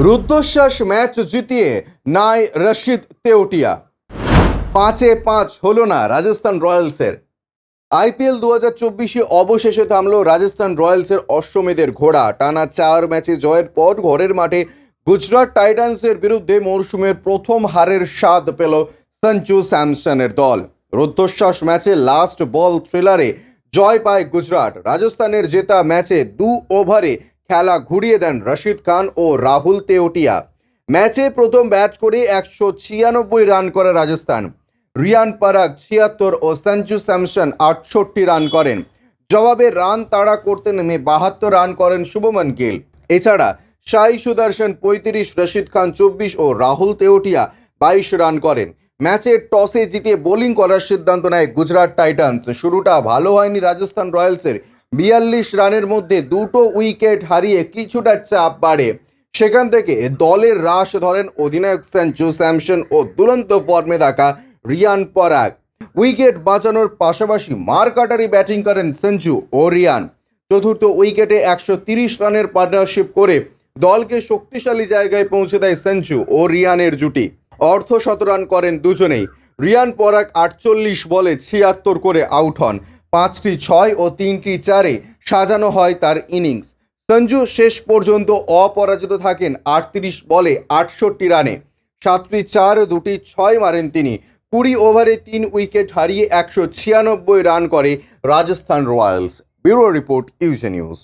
রুদ্ধশ্বাস match জিতিয়ে নাই রশিদ তেওটিয়া। 5-5 হলো না রাজস্থান রয়্যালসের। আইপিএল 2024 অবশেষে থামল রাজস্থান রয়্যালসের অশ্বমেধের ঘোড়া। টানা 4 ম্যাচে জয়ের পর ঘরের মাঠে গুজরাট টাইটান্সের বিরুদ্ধে মরশুমের প্রথম হারের স্বাদ পেল সঞ্জু স্যামসনের দল। রুদ্ধশ্বাস ম্যাচে লাস্ট বল থ্রিলারে জয় পায় গুজরাট। রাজস্থানের জেতা ম্যাচে 2 ওভারে খেলা ঘুরিয়ে দেন রশিদ খান ও রাহুল তেওটিয়া। ম্যাচে প্রথম ব্যাট করে 196 রান করে রাজস্থান। রিয়ান পরাগ 76 ও সঞ্জু স্যামসন 68 রান করেন। জবাবে রান তাড়া করতে নেমে 72 রান করেন শুভমন গিল। এছাড়া সাই সুদর্শন 35, রশিদ খান 24 ও রাহুল তেওটিয়া 22 রান করেন। ম্যাচে টসে জিতে বোলিং করার সিদ্ধান্ত নেয় গুজরাট টাইটান্স। শুরুটা ভালো হয়নি রাজস্থান রয়্যালসের। 42 রানের মধ্যে 2টো উইকেট হারিয়ে কিছুটা চাপ বাড়ে। সেখান থেকে দলের রাশ ধরেন অধিনায়ক সঞ্জু স্যামসন ও দুরন্ত ফর্মে থাকা রিয়ান পরাগ। উইকেট বাঁচানোর পাশাপাশি মারকাটারি ব্যাটিং করেন সঞ্জু ও রিয়ান। চতুর্থ উইকেটে 130 রানের পার্টনারশিপ করে দলকে শক্তিশালী জায়গায় পৌঁছে দেয় সঞ্জু ও রিয়ানের জুটি। অর্ধশত রান করেন দুজনেই। রিয়ান পরাগ 48 বলে 76 করে আউট হন। 5টি 6 ও 3টি 4-এ সাজানো হয় তার ইনিংস। সঞ্জু শেষ পর্যন্ত অপরাজিত থাকেন 38 বলে 68 রানে। 7টি 4 ও 2টি 6 মারেন তিনি। 20 ওভারে 3 উইকেট হারিয়ে 196 রান করে Rajasthan Royals. Bureau report UJ news.